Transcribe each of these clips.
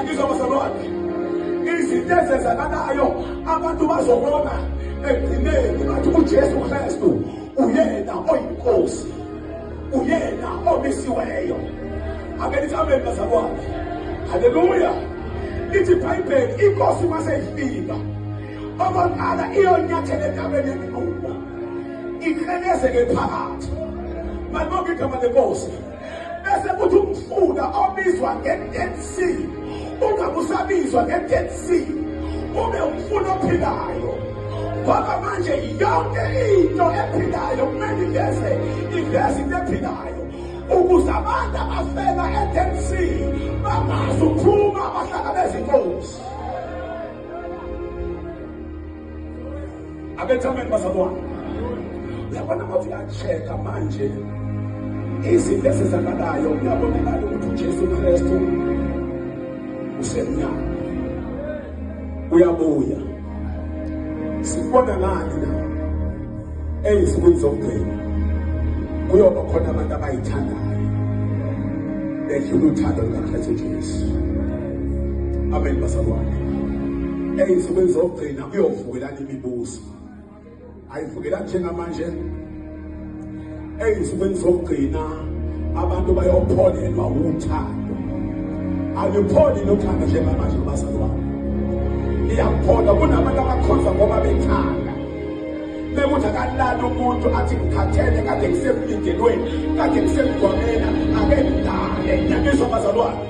Ngiyakuzwa bazalwane. Izinto ezenzakalayo abantu bazobona ekugcineni bathi uJesu Kristu uyena oyinkosi, uyena omisiweyo. Akelithi amen bazalwane. Haleluya. Lithi iBhayibheli inkosi mase ifika okokuqala iyonyathela entabeni yemiqhuba ikhelezeke phakathi manje igama lenkosi bese kuthi umfula obizwa nge-Dead Sea ungabusabizwa nge-Dead Sea ube umfula ophilayo ngoba manje yonke into ephilayo kumele iveze into ephilayo ukuze abantu abafela e-Dead Sea bakwazi ukuphuma bahlangabeze inkosi. Abethameni bazalwane, uyabona ukuthi uyacheka manje izinto ezenzakalayo kuyabonakala ukuthi uJesu Kristu usemnyama uyabuya. Sibona ngani na ey'nsukwini zokugcina kuyoba khona abantu abayithandayo bedlula uthando lukaKristu Jesu. Amen bazalwane. Ey'nsukwini zokugcina kuyovukelana imibuso, ayivukelani njengamanje. Ey'nsukwini zokugcina abantu bayopholelwa uthando, alupholi nothando njengamanje bazalwane. Iyaphola kunabantu abakhonza ngoba bethanda bekuthi akalala umuntu athi ngikhathele kade ngisemlindelweni kade ngisemgwamena ake ngidale. Ngiyakuzwa bazalwane,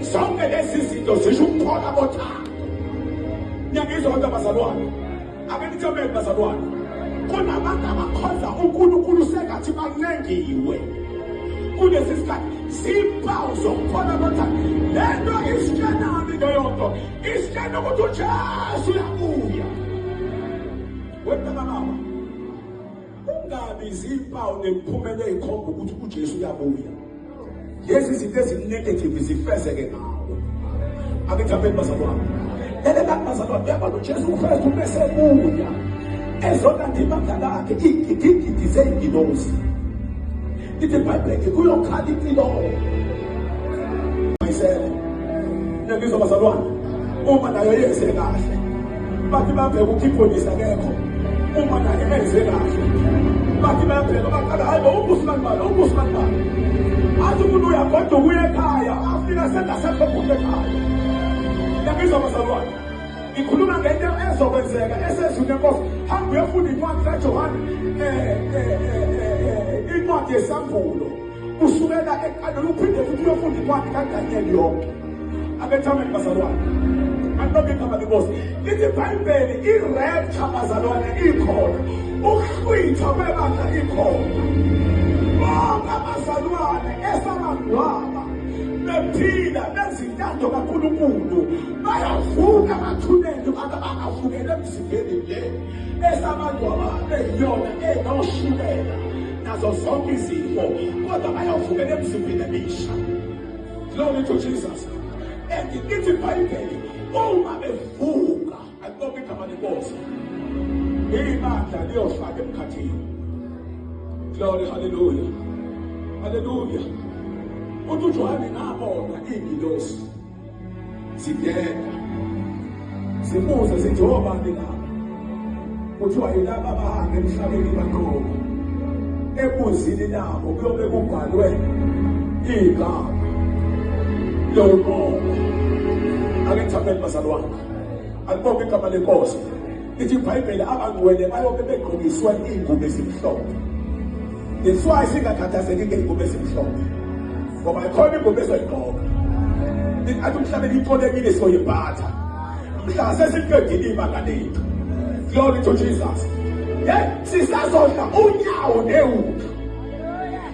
zonke lezi zinto zisho ukuphola kothando. Ngiyakuzwa kodwa bazalwane, ake nithi amen bazalwane. Kunabantu abakhonza uNkulunkulu sengathi banengiwe kulesi sikhathi zimpawu zokuphola kothando. Lento isitshenani leyo nto, isitshena ukuthi uJesu uyabuya. Wena mama, ungabi zimpawu nemiphumela eyikhomba ukuthi uJesu uyabuya. Lezi zinto ezinegative zifezeke ngawo. Akuthapheni bazalwane. Eleka bazalwane uyabona uJesu Kristu bese buya. Ezona ndibanga lakhe igidi zey'ngilosi. Lithi iBhayibheli kuyokhala impilo. Ngiyakuzwa bazalwane, uma nayo yenze kahle bathi babheke ukuthi ipolisi akekho. Uma nayo enze kahle bathi babheke baqala hayi ubusman bani athi umuntu uyagoda uye ekhaya afika sengasekhokhule ekhaya. Ngiyakuzwa bazalwane, ngikhuluma ngento ezokwenzeka esezwini enkosi. Hamba uyofunda incwadi kaJohane, incwadi yesambulo usukela ekuqaleni uphinde futhi uyofunda incwadi kaDanyeli yonke. Abethameni bazalwane, antoke igama lenkosi. Lithi iBhayibheli i-rapture bazalwane ikhona, ukuhlwitha kwebandla ikhona. Bonke abazalwane esabangcwaba bephila bezintando kaNkulunkulu bayavuka bathunele abantu abangavukela emzimbeni le esabangcwaba beyiyona enoshukela nazo zonke izifo kodwa bayavukela emzimbeni emisha. Glory to Jesus. And lithi iBhayibheli uma bevuka antoke igama lenkosi ibandla liyohlala emkhathini. Glory, hallelujah, hallelujah. UJohane ngabona iy'ngilosi zingena zibuze zithi obani laba, kuthiwa yilaba abahamba emhlabeni baqoka. Ebuzini labo kuyobe kubhalwe igama lomoya. Akuthapheni bazalwane, alibonke igama lenkosi. Lithi iBhayibheli abangcwele bayobe begqokiswe iy'ngubo ezimhlophe. That's why singakhathazeki ngey'ngubo ezimhlophe ngoba ikhona ingubo ezoyigqoka. Athi umhlabeni iqolekile siyoyimbatha mhla sesiqedile ibanga lethu. Glory to Jesus. Sisazodla unyawo newuka,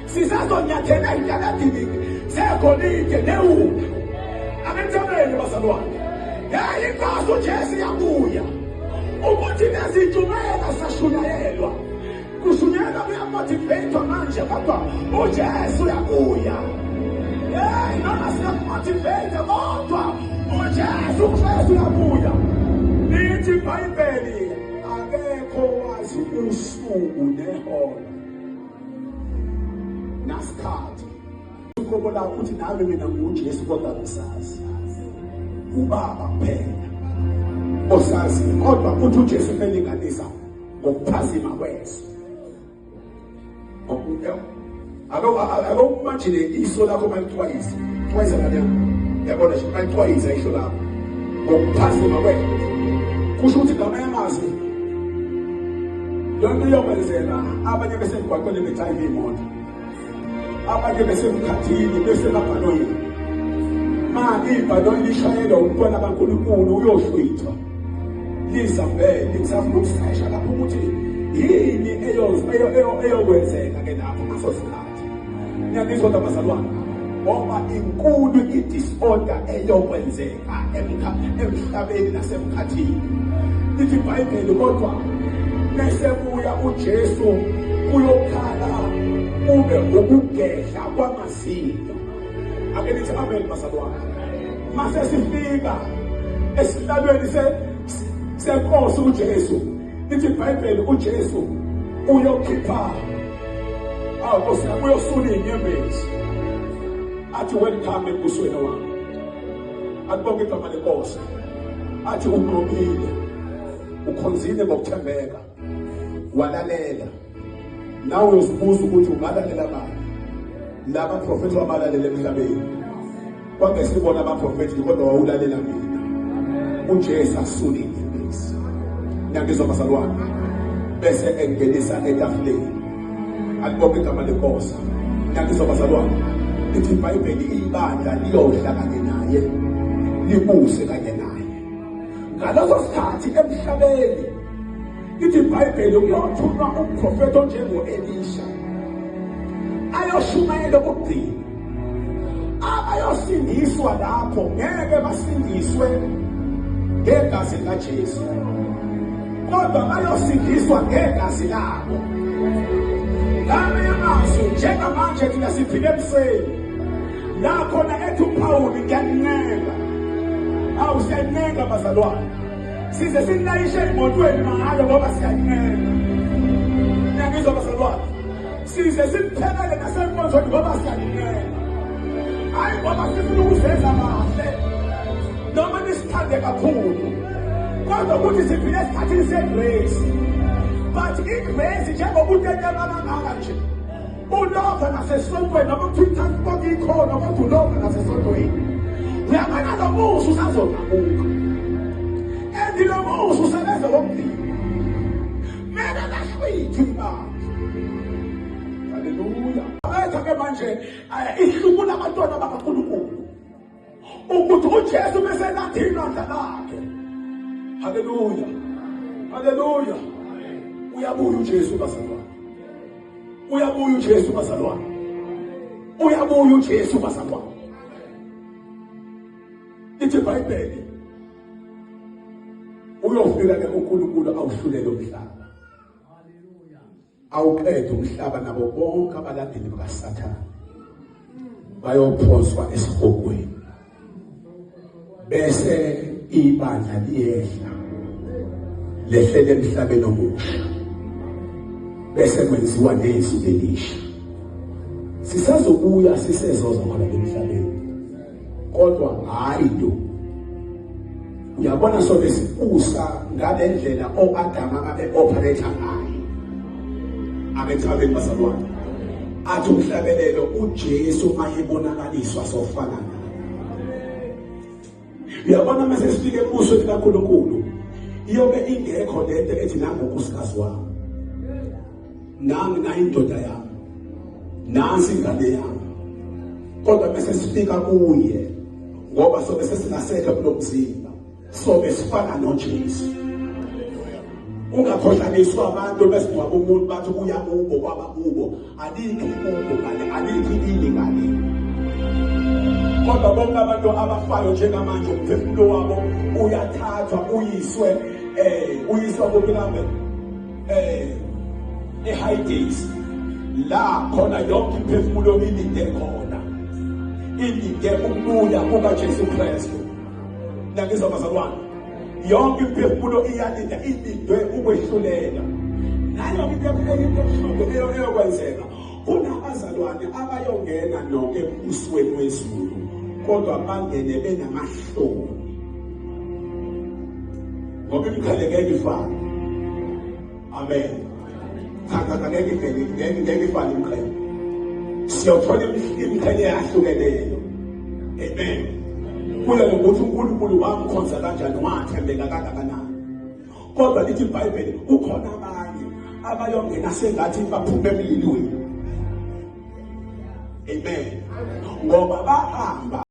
sisazonyathela intaladini zegolide newuka. Abethameni bazalwane, inkosi uJesu yabuya ukuthi nezijumela sashunyayelwa kushunyayelwa kuyamotiveyithwa manje kodwa uJesu uyabuya. Noma siyamotiveyitha kodwa uJesu Kristu uyabuya. Lithi iBhayibheli akekho wazi usuku nehora nasikhathi. Ukhobola ukuthi nami mina nguJesu kodwa ngisazi. ubaba kuphela osazi, kodwa uthi uJesu elinganisa ngokuphazima kweso. Alo imagine iso lakho malitwayisa twice a day. Yabona nje malitwayisa iso lakho ngokuphazima kweso. Kusho ukuthi ngamanye amazwi yonke yokwenzeka, abanye besemgwaqweni bethayiva imoto, abanye besemkhathini besemabhanoyini. Ibhanoyi lishayelwa umntwana kaNkulunkulu uyohlwithwa lizambele lisafuna ukusayisha lapho ukuthi yini eyokwenzeka ke lapho ngaso sikhathi. Ngiyabizwa abazalwane, ngoba inkulu i-disorder eyokwenzeka emhlabeni nasemkhathini. Lithi iBhayibheli kodwa mesebuya uJesu uyokhala kube ukugehla kwamazinyo. Ake nithi amen bazalwane. Mase sifika esihlalweni senkosi uJesu, lithi iBhayibheli uJesu uyokhipha uyosula inyembezi, athi welcome embusweni wami. Akubonge igama lenkosi, athi unqobile, ukhonzile ngokuthembeka, walalela. Nawe uzibuza ukuthi ungalalela bani. Laba profethi wabalalela emhlabeni, kwangesibona abaprofethi kodwa wawulalela mina. uJesu asule inyembezi. Ngiyabizwa bazalwane, bese engenisa etafuleni. Akubonge igama lenkosi. Ngiyabizwa bazalwane, lithi iBhayibheli ibandla liyodla kanye naye, libuse kanye naye. Ngaleso sikhathi emhlabeni, lithi iBhayibheli uyothunywa umprofethi onjengo-Elisha ayoshumayela ukugcina. Abayosindiswa lapho ngeke basindiswe ngegazi likaJesu, kodwa bayosindiswa ngegazi labo. Ngamanye amazwi, njengamanje thina siphile ebusweni la khona ethi uPawuli ngiyanenga. Siyanenga bazalwane, size silayishe emotweni mahhala ngoba siyanenga. Ngiyabizwa bazalwane, size siphelele nasenkonzweni ngoba siyanenga. Hayi ngoba sifuna ukuzeza kahle noma nisithande kakhulu, kodwa ukuthi siphile esikhathini segrace. But igrace njengoba utetema kangaka nje, ulokha nasesontweni noma kuthiwa transport ikhona kodwa ulokha nasesontweni, uyabona lo musa usazonabuka. Endi lo musa usebenza ngomdili, mele lahlwithi ibandla. Haleluya. Abetha-ke manje ihlukula abantwana bakaNkulunkulu ukuthi uJesu beselathina lakhe. Haleluya. Haleluya. Uyabuya uJesu bazalwane. Uyabuya uJesu bazalwane. Uyabuya uJesu bazalwane. Lithi iBhayibheli uyofika ke uNkulunkulu awuhlulele umhlaba. Haleluya. Awuqede umhlaba nabo bonke abalandeli bakaSathane bayophoswa esihogweni. Bese ibandla liyehla lehlele emhlabeni omusha, bese kwenziwa nezinto elisha. Sisazobuya sisezoza khona emhlabeni, kodwa hayi do. Uyabona sonke sibusa ngale ndlela oAdama abe operate ngayo. Abethabeni bazalwane, athi umhlabelelo uJesu ayebonakaliswa sofana naye. Uyabona mase sifike ebusweni kaNkulunkulu, iyobe ingekho lento ethi nangu unkosikazi wami, nami nayindoda yami, nansi ingane yami. Kodwa bese sifika kuye, ngoba sobe sesinasekho kulomzimba, sobe sifana noJesu. Ungakhohlaniswa abantu bese ngoba umuntu bathi kuya kubo kwaba kubo, alikho kubo ngale, alikho ini ngale. Kodwa bonke abantu abafayo njengamanje umphefumulo wabo uyathathwa uyiswe kokulambe eHades, la khona yonke imphefumulo ilinde khona, ilinde ukubuya kukaJesu Kristu. Ngiyabizwa bazalwane, yonke imphefumulo iyalinda, ilindwe ukwehlulela. Nayo into eyokwenzeka, kunabazalwane abayongena nonke embusweni wezulu, kodwa bangene benamahloni. ngoba imikhaile ngeke ifane. Amen. Cha ngeke ifane imikhaile. Siyothola imikhaile eyahlukeneyo. Amen. Kuya ngokuthi uNkulunkulu wamkhonza kanjani, wathembeka kangakanani. Kodwa lithi iBhayibheli ukhona abanye abayongena sengathi baphume emlilweni. Amen. Ngoba bahamba